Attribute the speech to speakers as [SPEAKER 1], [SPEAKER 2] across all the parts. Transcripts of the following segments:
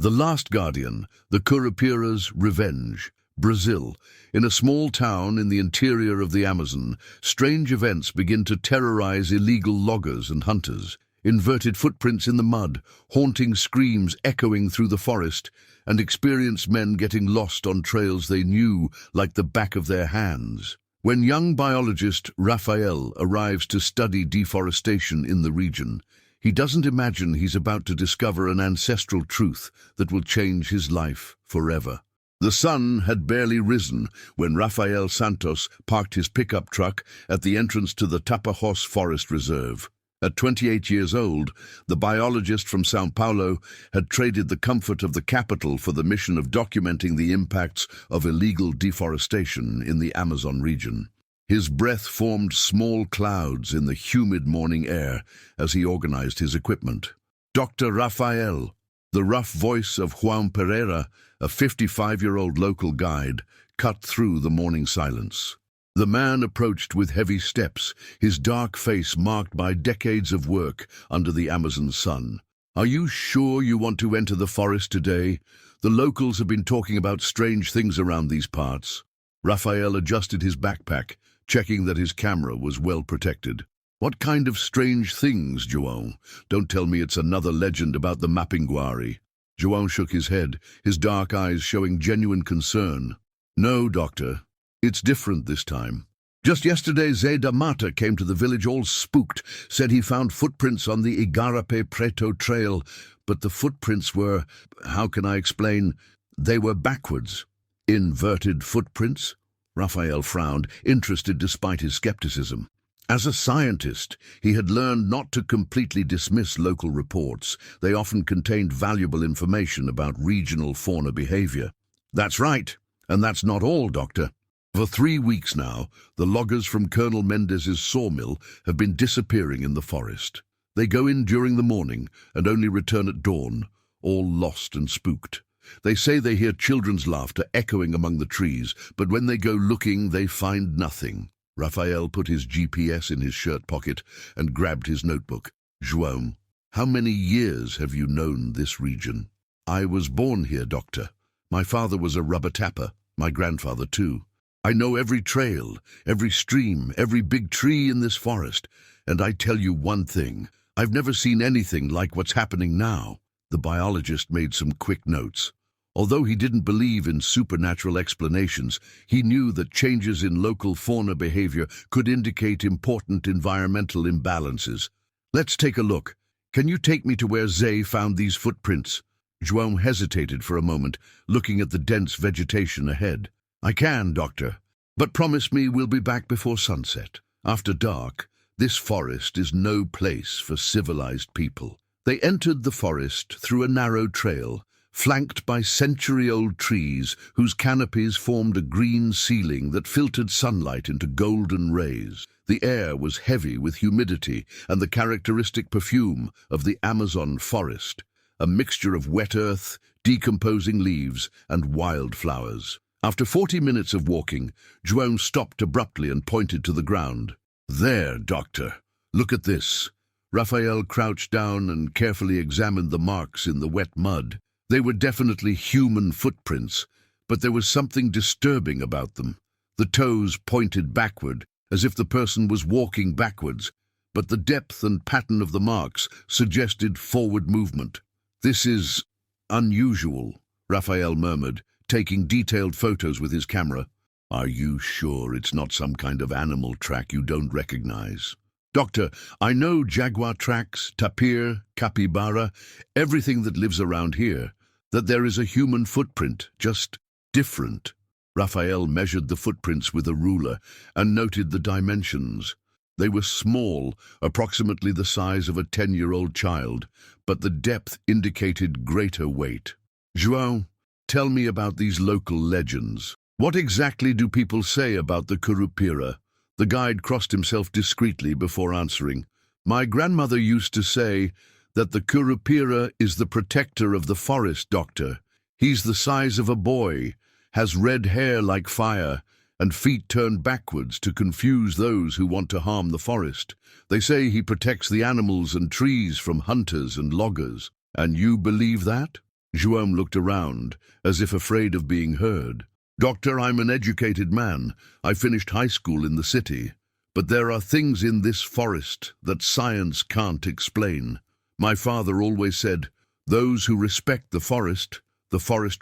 [SPEAKER 1] The Last Guardian, the Curupira's Revenge. Brazil. In a small town in the interior of the Amazon, strange events begin to terrorize illegal loggers and hunters. Inverted footprints in the mud, haunting screams echoing through the forest, and experienced men getting lost on trails they knew like the back of their hands. When young biologist Rafael arrives to study deforestation in the region, he doesn't imagine he's about to discover an ancestral truth that will change his life forever. The sun had barely risen when Rafael Santos parked his pickup truck at the entrance to the Tapajós Forest Reserve. At 28 years old, the biologist from São Paulo had traded the comfort of the capital for the mission of documenting the impacts of illegal deforestation in the Amazon region. His breath formed small clouds in the humid morning air as he organized his equipment. Dr. Rafael, the rough voice of Juan Pereira, a 55-year-old local guide, cut through the morning silence. The man approached with heavy steps, his dark face marked by decades of work under the Amazon sun. "Are you sure you want to enter the forest today? The locals have been talking about strange things around these parts." Rafael adjusted his backpack, checking that his camera was well protected. "What kind of strange things, João? Don't tell me it's another legend about the Mapinguari." João shook his head, his dark eyes showing genuine concern. "No, doctor. It's different this time. Just yesterday, Zé da Mata came to the village all spooked, said he found footprints on the Igarape Preto trail, but the footprints were, how can I explain, they were backwards." "Inverted footprints?" Rafael frowned, interested despite his skepticism. As a scientist, he had learned not to completely dismiss local reports. They often contained valuable information about regional fauna behavior. "That's right, and that's not all, Doctor. For 3 weeks now, the loggers from Colonel Mendez's sawmill have been disappearing in the forest. They go in during the morning and only return at dawn, all lost and spooked. They say they hear children's laughter echoing among the trees, but when they go looking, they find nothing." Rafael put his GPS in his shirt pocket and grabbed his notebook. "João, how many years have you known this region?" "I was born here, Doctor. My father was a rubber tapper, my grandfather too. I know every trail, every stream, every big tree in this forest, and I tell you one thing, I've never seen anything like what's happening now." The biologist made some quick notes. Although he didn't believe in supernatural explanations, he knew that changes in local fauna behavior could indicate important environmental imbalances. "Let's take a look. Can you take me to where Zé found these footprints?" João hesitated for a moment, looking at the dense vegetation ahead. "I can, Doctor, but promise me we'll be back before sunset. After dark, this forest is no place for civilized people." They entered the forest through a narrow trail, flanked by century-old trees whose canopies formed a green ceiling that filtered sunlight into golden rays. The air was heavy with humidity and the characteristic perfume of the Amazon forest, a mixture of wet earth, decomposing leaves, and wildflowers. After 40 minutes of walking, João stopped abruptly and pointed to the ground. "There, Doctor. Look at this." Rafael crouched down and carefully examined the marks in the wet mud. They were definitely human footprints, but there was something disturbing about them. The toes pointed backward, as if the person was walking backwards, but the depth and pattern of the marks suggested forward movement. "This is unusual," Rafael murmured, taking detailed photos with his camera. "Are you sure it's not some kind of animal track you don't recognize?" "Doctor, I know jaguar tracks, tapir, capybara, everything that lives around here. That there is a human footprint, just different." Rafael measured the footprints with a ruler and noted the dimensions. They were small, approximately the size of a 10-year-old child, but the depth indicated greater weight. "João, tell me about these local legends. What exactly do people say about the Curupira?" The guide crossed himself discreetly before answering. "My grandmother used to say that the Curupira is the protector of the forest, Doctor. He's the size of a boy, has red hair like fire, and feet turned backwards to confuse those who want to harm the forest. They say he protects the animals and trees from hunters and loggers." "And you believe that?" João looked around, as if afraid of being heard. "Doctor, I'm an educated man. I finished high school in the city. But there are things in this forest that science can't explain. My father always said, 'Those who respect the forest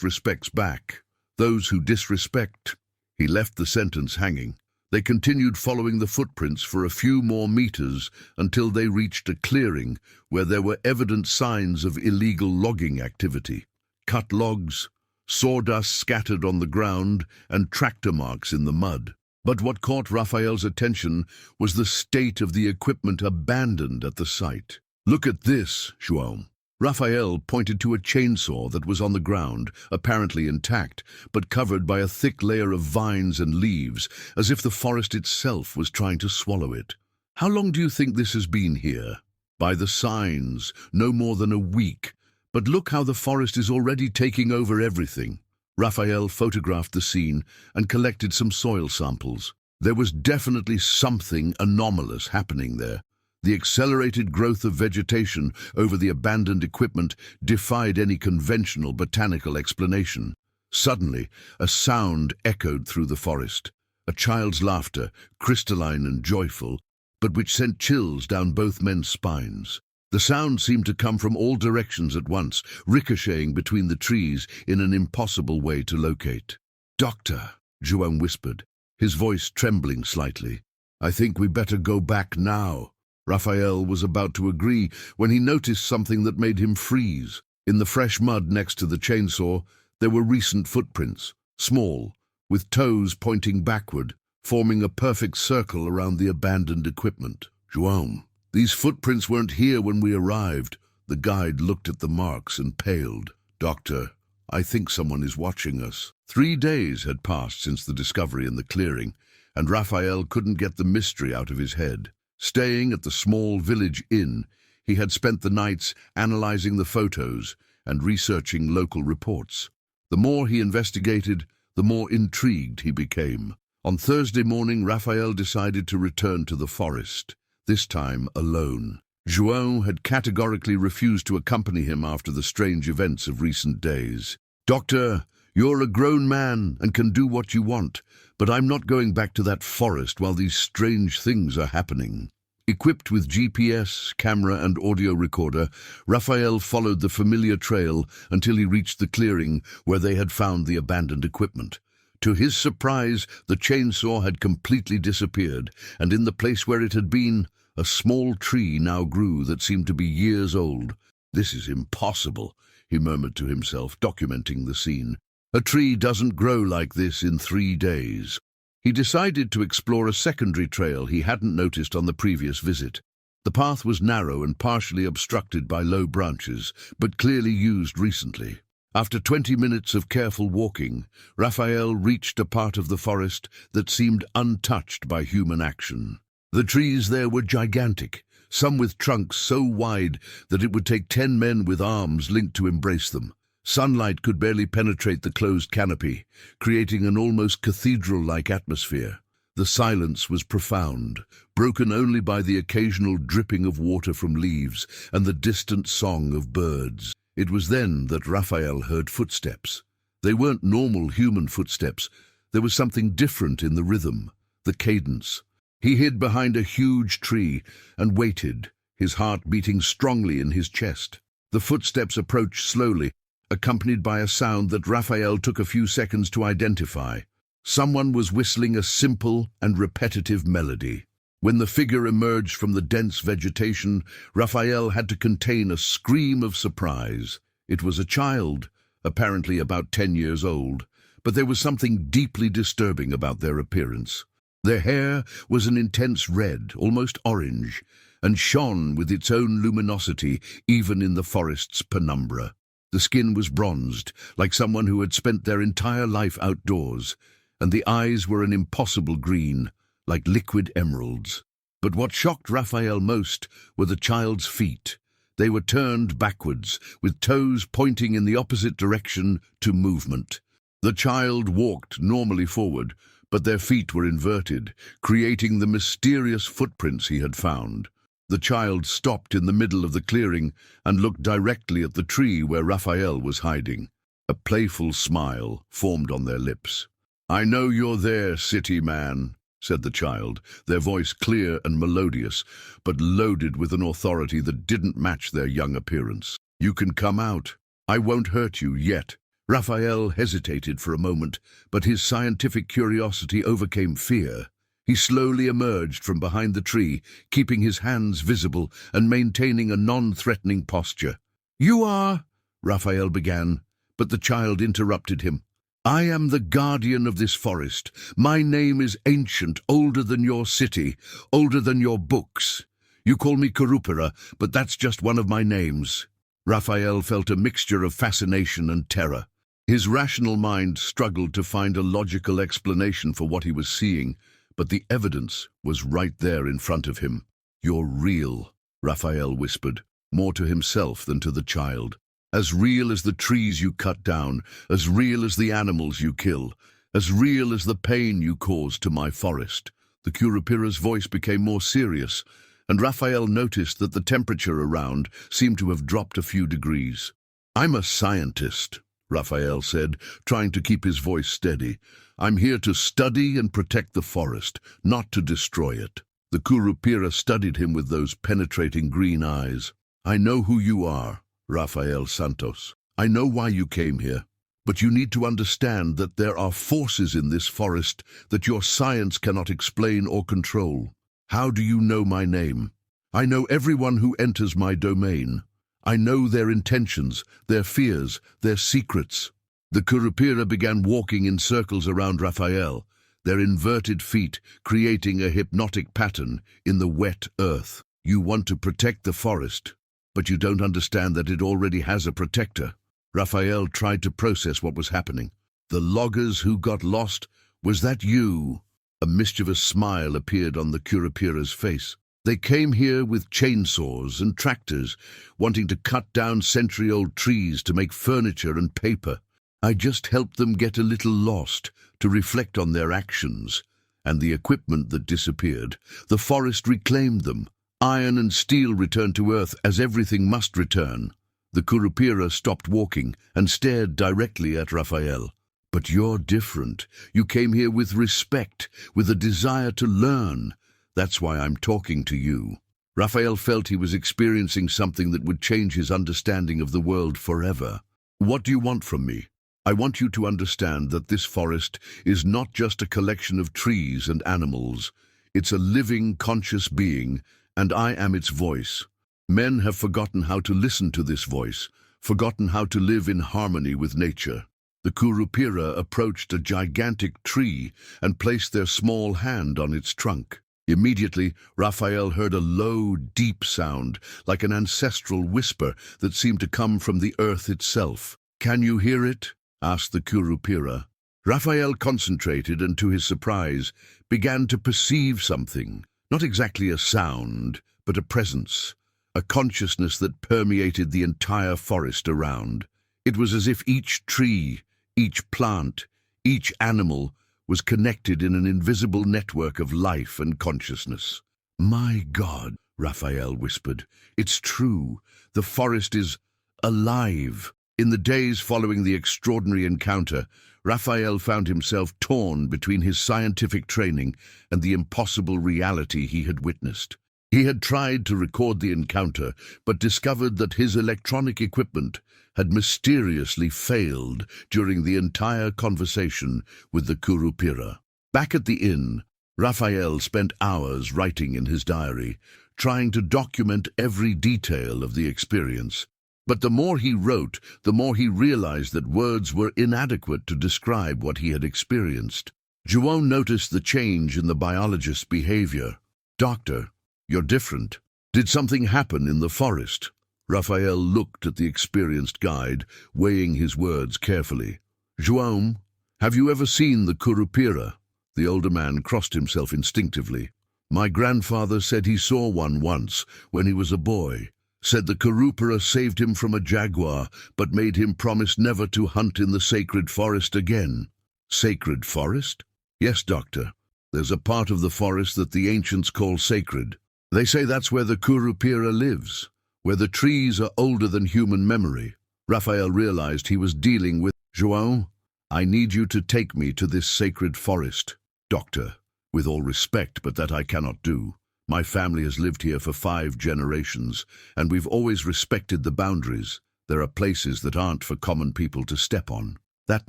[SPEAKER 1] respects back. Those who disrespect—'" He left the sentence hanging. They continued following the footprints for a few more meters until they reached a clearing where there were evident signs of illegal logging activity. Cut logs, sawdust scattered on the ground, and tractor marks in the mud. But what caught Raphael's attention was the state of the equipment abandoned at the site. "Look at this, João." Raphael pointed to a chainsaw that was on the ground, apparently intact, but covered by a thick layer of vines and leaves, as if the forest itself was trying to swallow it. "How long do you think this has been here?" "By the signs, no more than a week. But look how the forest is already taking over everything." Raphael photographed the scene and collected some soil samples. There was definitely something anomalous happening there. The accelerated growth of vegetation over the abandoned equipment defied any conventional botanical explanation. Suddenly, a sound echoed through the forest, a child's laughter, crystalline and joyful, but which sent chills down both men's spines. The sound seemed to come from all directions at once, ricocheting between the trees in an impossible way to locate. "Doctor," João whispered, his voice trembling slightly, "I think we better go back now." Raphael was about to agree when he noticed something that made him freeze. In the fresh mud next to the chainsaw, there were recent footprints, small, with toes pointing backward, forming a perfect circle around the abandoned equipment. "João, these footprints weren't here when we arrived." The guide looked at the marks and paled. "Doctor, I think someone is watching us." 3 days had passed since the discovery in the clearing, and Raphael couldn't get the mystery out of his head. Staying at the small village inn, he had spent the nights analyzing the photos and researching local reports. The more he investigated, the more intrigued he became. On Thursday morning, Raphael decided to return to the forest, this time alone. João had categorically refused to accompany him after the strange events of recent days. "Doctor, you're a grown man and can do what you want, but I'm not going back to that forest while these strange things are happening." Equipped with GPS, camera and audio recorder, Raphael followed the familiar trail until he reached the clearing where they had found the abandoned equipment. To his surprise, the chainsaw had completely disappeared, and in the place where it had been, a small tree now grew that seemed to be years old. "This is impossible," he murmured to himself, documenting the scene. "A tree doesn't grow like this in 3 days. He decided to explore a secondary trail he hadn't noticed on the previous visit. The path was narrow and partially obstructed by low branches, but clearly used recently. After 20 minutes of careful walking, Raphael reached a part of the forest that seemed untouched by human action. The trees there were gigantic, some with trunks so wide that it would take 10 men with arms linked to embrace them. Sunlight could barely penetrate the closed canopy, creating an almost cathedral-like atmosphere. The silence was profound, broken only by the occasional dripping of water from leaves and the distant song of birds. It was then that Raphael heard footsteps. They weren't normal human footsteps. There was something different in the rhythm, the cadence. He hid behind a huge tree and waited, his heart beating strongly in his chest. The footsteps approached slowly, accompanied by a sound that Raphael took a few seconds to identify. Someone was whistling a simple and repetitive melody. When the figure emerged from the dense vegetation, Raphael had to contain a scream of surprise. It was a child, apparently about 10 years old, but there was something deeply disturbing about their appearance. Their hair was an intense red, almost orange, and shone with its own luminosity even in the forest's penumbra. The skin was bronzed, like someone who had spent their entire life outdoors, and the eyes were an impossible green, like liquid emeralds. But what shocked Raphael most were the child's feet. They were turned backwards, with toes pointing in the opposite direction to movement. The child walked normally forward, but their feet were inverted, creating the mysterious footprints he had found. The child stopped in the middle of the clearing and looked directly at the tree where Raphael was hiding. A playful smile formed on their lips. "I know you're there, city man," said the child, their voice clear and melodious, but loaded with an authority that didn't match their young appearance. "You can come out. I won't hurt you yet." Raphael hesitated for a moment, but his scientific curiosity overcame fear. He slowly emerged from behind the tree, keeping his hands visible and maintaining a non-threatening posture. "You are—" Raphael began, but the child interrupted him. "I am the guardian of this forest. My name is ancient, older than your city, older than your books. You call me Curupira, but that's just one of my names." Raphael felt a mixture of fascination and terror. His rational mind struggled to find a logical explanation for what he was seeing, but the evidence was right there in front of him. "You're real," Raphael whispered, more to himself than to the child. "As real as the trees you cut down, as real as the animals you kill, as real as the pain you cause to my forest." The Curupira's voice became more serious, and Raphael noticed that the temperature around seemed to have dropped a few degrees. "I'm a scientist," Raphael said, trying to keep his voice steady. "I'm here to study and protect the forest, not to destroy it." The Curupira studied him with those penetrating green eyes. "I know who you are, Raphael Santos. I know why you came here. But you need to understand that there are forces in this forest that your science cannot explain or control. How do you know my name? I know everyone who enters my domain. I know their intentions, their fears, their secrets." The Curupira began walking in circles around Raphael, their inverted feet creating a hypnotic pattern in the wet earth. "You want to protect the forest, but you don't understand that it already has a protector." Raphael tried to process what was happening. "The loggers who got lost, was that you?" A mischievous smile appeared on the Curupira's face. "They came here with chainsaws and tractors, wanting to cut down century-old trees to make furniture and paper. I just helped them get a little lost, to reflect on their actions, and the equipment that disappeared. The forest reclaimed them. Iron and steel returned to earth, as everything must return." The Curupira stopped walking and stared directly at Raphael. "But you're different. You came here with respect, with a desire to learn. That's why I'm talking to you." Raphael felt he was experiencing something that would change his understanding of the world forever. "What do you want from me?" "I want you to understand that this forest is not just a collection of trees and animals. It's a living, conscious being, and I am its voice. Men have forgotten how to listen to this voice, forgotten how to live in harmony with nature." The Curupira approached a gigantic tree and placed their small hand on its trunk. Immediately, Raphael heard a low, deep sound, like an ancestral whisper that seemed to come from the earth itself. "Can you hear it?" asked the Curupira. Raphael concentrated and, to his surprise, began to perceive something. Not exactly a sound, but a presence, a consciousness that permeated the entire forest around. It was as if each tree, each plant, each animal was connected in an invisible network of life and consciousness. "My God," Raphael whispered, "it's true. The forest is alive." In the days following the extraordinary encounter, Raphael found himself torn between his scientific training and the impossible reality he had witnessed. He had tried to record the encounter, but discovered that his electronic equipment had mysteriously failed during the entire conversation with the Curupira. Back at the inn, Raphael spent hours writing in his diary, trying to document every detail of the experience. But the more he wrote, the more he realized that words were inadequate to describe what he had experienced. João noticed the change in the biologist's behavior. "Doctor, you're different. Did something happen in the forest?" Raphael looked at the experienced guide, weighing his words carefully. "João, have you ever seen the Curupira?" The older man crossed himself instinctively. "My grandfather said he saw one once, when he was a boy. Said the Curupira saved him from a jaguar, but made him promise never to hunt in the sacred forest again." "Sacred forest?" "Yes, doctor. There's a part of the forest that the ancients call sacred. They say that's where the Curupira lives, where the trees are older than human memory. Raphael realized he was dealing with João. I need you to take me to this sacred forest. Doctor, with all respect, but that I cannot do. My family has lived here for 5 generations, and we've always respected the boundaries. There are places that aren't for common people to step on. That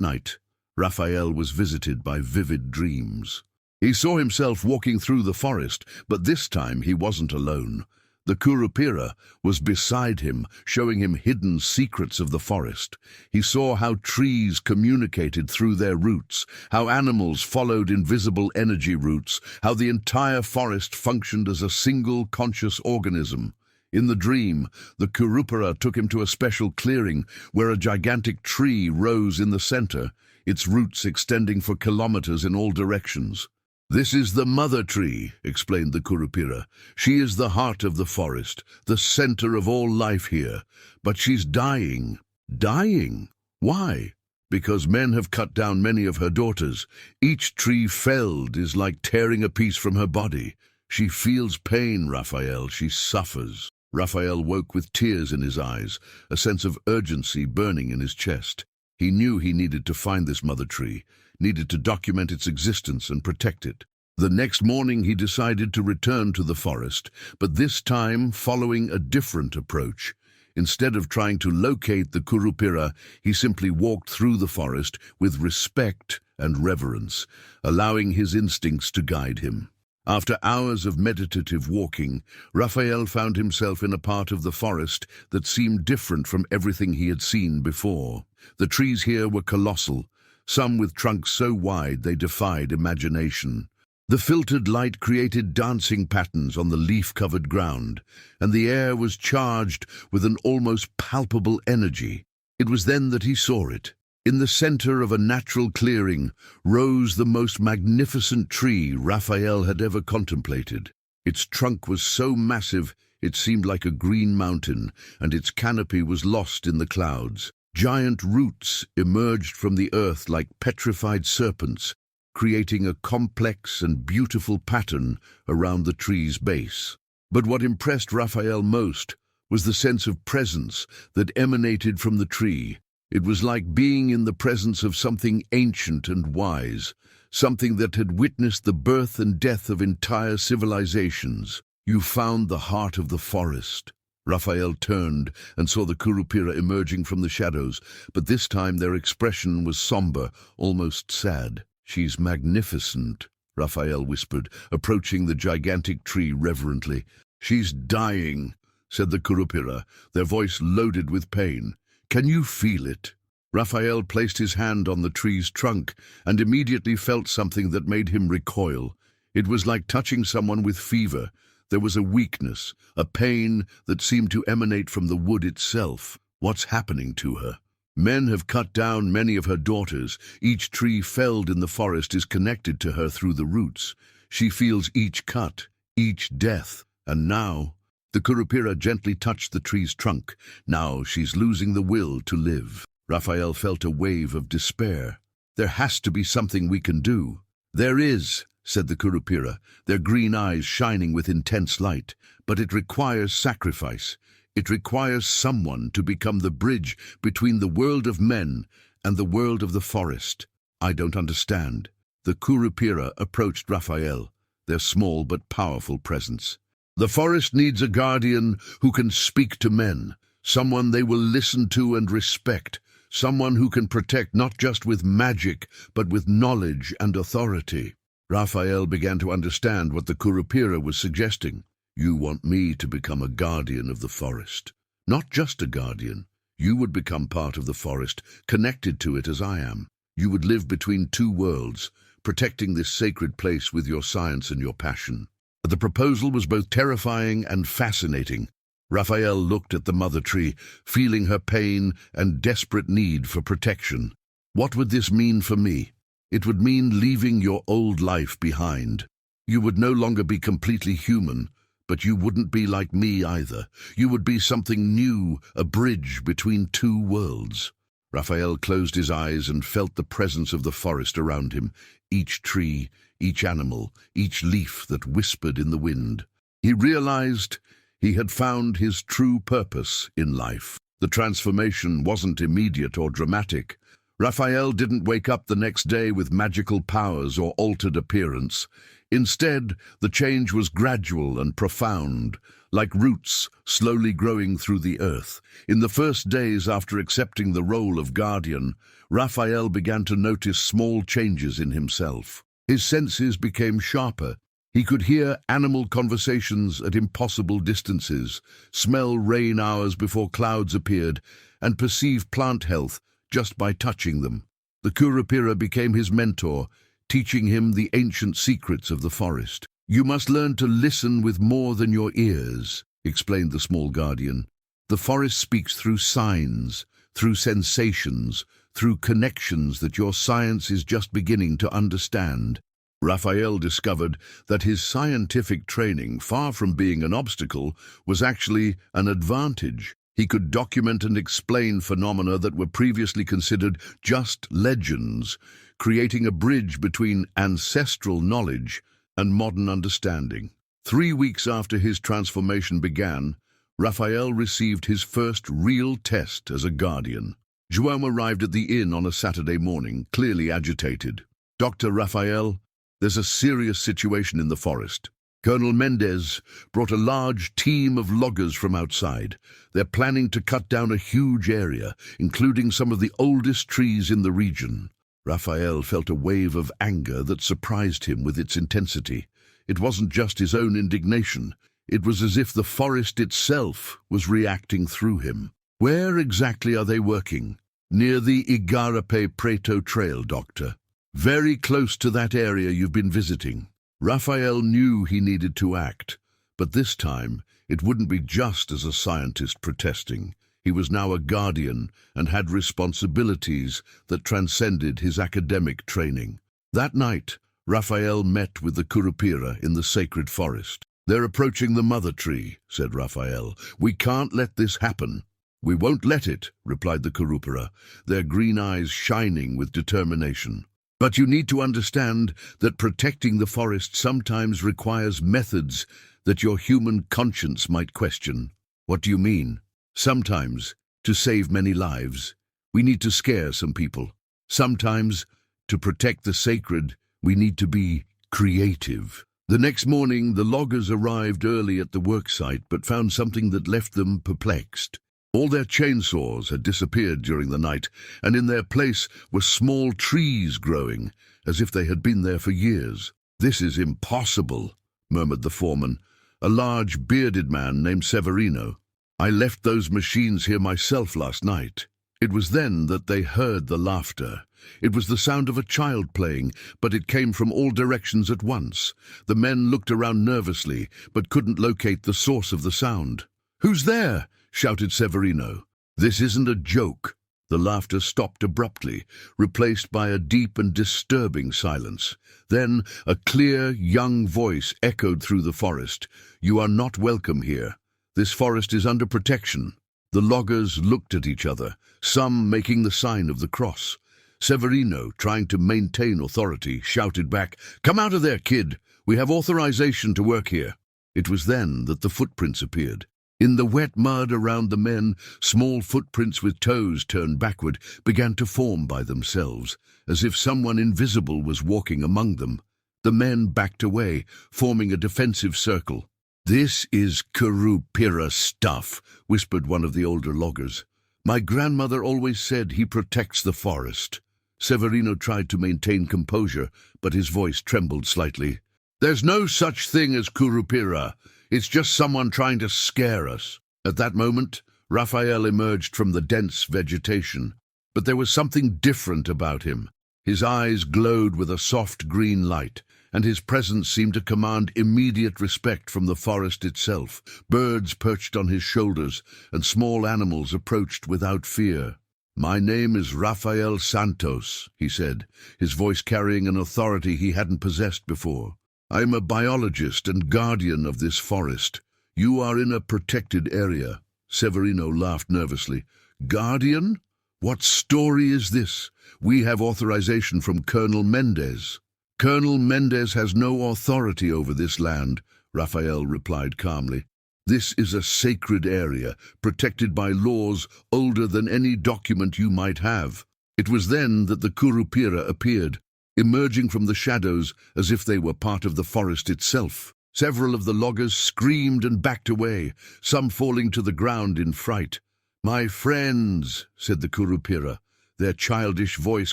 [SPEAKER 1] night, Raphael was visited by vivid dreams. He saw himself walking through the forest, but this time he wasn't alone. The Curupira was beside him, showing him hidden secrets of the forest. He saw how trees communicated through their roots, how animals followed invisible energy routes, how the entire forest functioned as a single conscious organism. In the dream, the Curupira took him to a special clearing where a gigantic tree rose in the center, its roots extending for kilometers in all directions. This is the mother tree, explained the Curupira. She is the heart of the forest, the center of all life here. But she's dying. Dying? Why? Because men have cut down many of her daughters. Each tree felled is like tearing a piece from her body. She feels pain, Raphael. She suffers. Raphael woke with tears in his eyes, a sense of urgency burning in his chest. He knew he needed to find this mother tree, needed to document its existence and protect it. The next morning he decided to return to the forest, but this time following a different approach. Instead of trying to locate the Curupira, he simply walked through the forest with respect and reverence, allowing his instincts to guide him. After hours of meditative walking, Raphael found himself in a part of the forest that seemed different from everything he had seen before. The trees here were colossal, some with trunks so wide they defied imagination. The filtered light created dancing patterns on the leaf-covered ground, and the air was charged with an almost palpable energy. It was then that he saw it. In the center of a natural clearing rose the most magnificent tree Raphael had ever contemplated. Its trunk was so massive it seemed like a green mountain, and its canopy was lost in the clouds. Giant roots emerged from the earth like petrified serpents, creating a complex and beautiful pattern around the tree's base. But what impressed Raphael most was the sense of presence that emanated from the tree. It was like being in the presence of something ancient and wise, something that had witnessed the birth and death of entire civilizations. You found the heart of the forest. Raphael turned and saw the Curupira emerging from the shadows, but this time their expression was somber, almost sad. She's magnificent, Raphael whispered, approaching the gigantic tree reverently. She's dying, said the Curupira, their voice loaded with pain. Can you feel it? Raphael placed his hand on the tree's trunk and immediately felt something that made him recoil. It was like touching someone with fever. There was a weakness, a pain that seemed to emanate from the wood itself. What's happening to her? Men have cut down many of her daughters. Each tree felled in the forest is connected to her through the roots. She feels each cut, each death. And now, the Curupira gently touched the tree's trunk. Now she's losing the will to live. Raphael felt a wave of despair. There has to be something we can do. There is, said the Curupira, their green eyes shining with intense light. But it requires sacrifice. It requires someone to become the bridge between the world of men and the world of the forest. I don't understand. The Curupira approached Raphael, their small but powerful presence. The forest needs a guardian who can speak to men, someone they will listen to and respect, someone who can protect not just with magic, but with knowledge and authority. Raphael began to understand what the Curupira was suggesting. You want me to become a guardian of the forest. Not just a guardian. You would become part of the forest, connected to it as I am. You would live between 2 worlds, protecting this sacred place with your science and your passion. The proposal was both terrifying and fascinating. Raphael looked at the mother tree, feeling her pain and desperate need for protection. What would this mean for me? It would mean leaving your old life behind. You would no longer be completely human, but you wouldn't be like me either. You would be something new, a bridge between 2 worlds. Raphael closed his eyes and felt the presence of the forest around him, each tree, each animal, each leaf that whispered in the wind. He realized he had found his true purpose in life. The transformation wasn't immediate or dramatic. Raphael didn't wake up the next day with magical powers or altered appearance. Instead, the change was gradual and profound, like roots slowly growing through the earth. In the first days after accepting the role of guardian, Raphael began to notice small changes in himself. His senses became sharper. He could hear animal conversations at impossible distances, smell rain hours before clouds appeared, and perceive plant health just by touching them. The Curupira became his mentor, teaching him the ancient secrets of the forest. "You must learn to listen with more than your ears," explained the small guardian. "The forest speaks through signs, through sensations, through connections that your science is just beginning to understand." Raphael discovered that his scientific training, far from being an obstacle, was actually an advantage. He could document and explain phenomena that were previously considered just legends, creating a bridge between ancestral knowledge and modern understanding. 3 weeks after his transformation began, Raphael received his first real test as a guardian. João arrived at the inn on a Saturday morning, clearly agitated. "Dr. Raphael, there's a serious situation in the forest. Colonel Mendez brought a large team of loggers from outside. They're planning to cut down a huge area, including some of the oldest trees in the region." Raphael felt a wave of anger that surprised him with its intensity. It wasn't just his own indignation. It was as if the forest itself was reacting through him. "Where exactly are they working?" "Near the Igarape Preto Trail, Doctor. Very close to that area you've been visiting." Raphael knew he needed to act, but this time it wouldn't be just as a scientist protesting. He was now a guardian and had responsibilities that transcended his academic training. That night, Raphael met with the Curupira in the sacred forest. "They're approaching the mother tree," said Raphael. "We can't let this happen." "We won't let it," replied the Curupira, their green eyes shining with determination. "But you need to understand that protecting the forest sometimes requires methods that your human conscience might question." "What do you mean?" "Sometimes, to save many lives, we need to scare some people. Sometimes, to protect the sacred, we need to be creative." The next morning, the loggers arrived early at the worksite but found something that left them perplexed. All their chainsaws had disappeared during the night, and in their place were small trees growing, as if they had been there for years. "This is impossible," murmured the foreman, a large bearded man named Severino. "I left those machines here myself last night." It was then that they heard the laughter. It was the sound of a child playing, but it came from all directions at once. The men looked around nervously, but couldn't locate the source of the sound. "Who's there?" shouted Severino. "This isn't a joke." The laughter stopped abruptly, replaced by a deep and disturbing silence. Then a clear, young voice echoed through the forest. "You are not welcome here. This forest is under protection." The loggers looked at each other, some making the sign of the cross. Severino, trying to maintain authority, shouted back, "Come out of there, kid! We have authorization to work here." It was then that the footprints appeared. In the wet mud around the men, small footprints with toes turned backward began to form by themselves, as if someone invisible was walking among them. The men backed away, forming a defensive circle. "This is Curupira stuff," whispered one of the older loggers. "My grandmother always said he protects the forest." Severino tried to maintain composure, but his voice trembled slightly. "There's no such thing as Curupira. It's just someone trying to scare us." At that moment, Raphael emerged from the dense vegetation. But there was something different about him. His eyes glowed with a soft green light, and his presence seemed to command immediate respect from the forest itself. Birds perched on his shoulders, and small animals approached without fear. "My name is Rafael Santos," he said, his voice carrying an authority he hadn't possessed before. "I am a biologist and guardian of this forest. You are in a protected area." Severino laughed nervously. "Guardian? What story is this? We have authorization from Colonel Mendez." "Colonel Mendez has no authority over this land," Raphael replied calmly. "This is a sacred area, protected by laws older than any document you might have." It was then that the Curupira appeared, emerging from the shadows as if they were part of the forest itself. Several of the loggers screamed and backed away, some falling to the ground in fright. "My friends," said the Curupira, their childish voice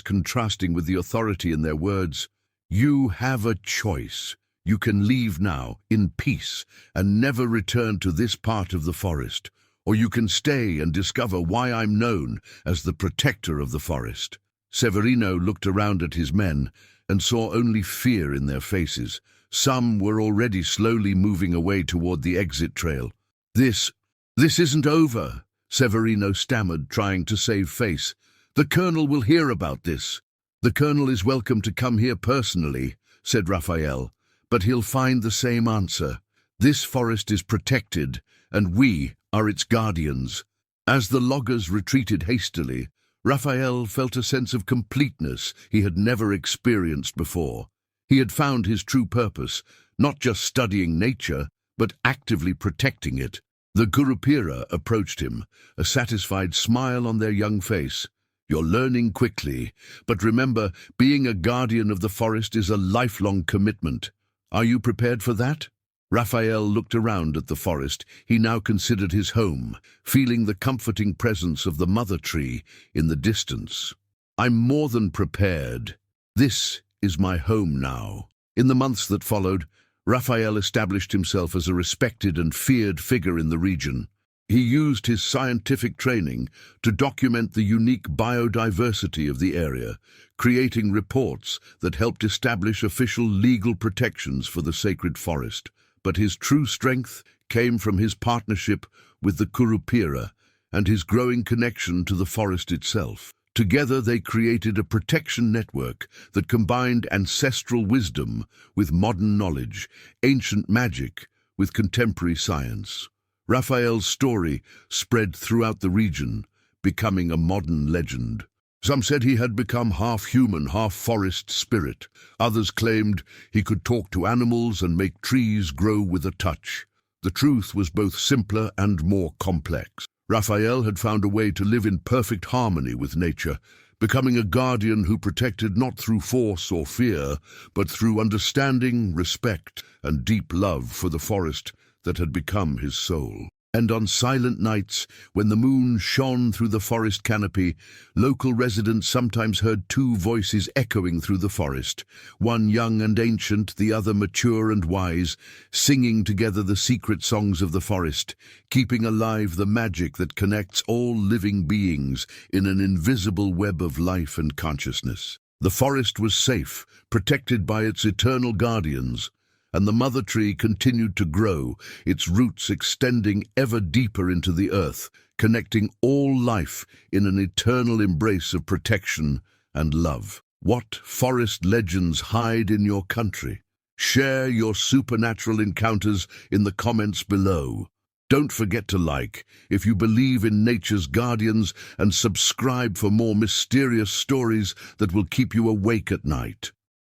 [SPEAKER 1] contrasting with the authority in their words, "you have a choice. You can leave now, in peace, and never return to this part of the forest, or you can stay and discover why I'm known as the protector of the forest." Severino looked around at his men and saw only fear in their faces. Some were already slowly moving away toward the exit trail. This isn't over," Severino stammered, trying to save face. "The colonel will hear about this." "The colonel is welcome to come here personally," said Raphael, "but he'll find the same answer. This forest is protected, and we are its guardians." As the loggers retreated hastily, Raphael felt a sense of completeness he had never experienced before. He had found his true purpose, not just studying nature, but actively protecting it. The Curupira approached him, a satisfied smile on their young face. "You're learning quickly, but remember, being a guardian of the forest is a lifelong commitment. Are you prepared for that?" Raphael looked around at the forest he now considered his home, feeling the comforting presence of the mother tree in the distance. "I'm more than prepared. This is my home now." In the months that followed, Raphael established himself as a respected and feared figure in the region. He used his scientific training to document the unique biodiversity of the area, creating reports that helped establish official legal protections for the sacred forest. But his true strength came from his partnership with the Curupira and his growing connection to the forest itself. Together they created a protection network that combined ancestral wisdom with modern knowledge, ancient magic with contemporary science. Raphael's story spread throughout the region, becoming a modern legend. Some said he had become half human, half forest spirit. Others claimed he could talk to animals and make trees grow with a touch. The truth was both simpler and more complex. Raphael had found a way to live in perfect harmony with nature, becoming a guardian who protected not through force or fear, but through understanding, respect, and deep love for the forest that had become his soul. And on silent nights, when the moon shone through the forest canopy, local residents sometimes heard two voices echoing through the forest, one young and ancient, the other mature and wise, singing together the secret songs of the forest, keeping alive the magic that connects all living beings in an invisible web of life and consciousness. The forest was safe, protected by its eternal guardians, and the mother tree continued to grow, its roots extending ever deeper into the earth, connecting all life in an eternal embrace of protection and love. What forest legends hide in your country? Share your supernatural encounters in the comments below. Don't forget to like if you believe in nature's guardians, and subscribe for more mysterious stories that will keep you awake at night.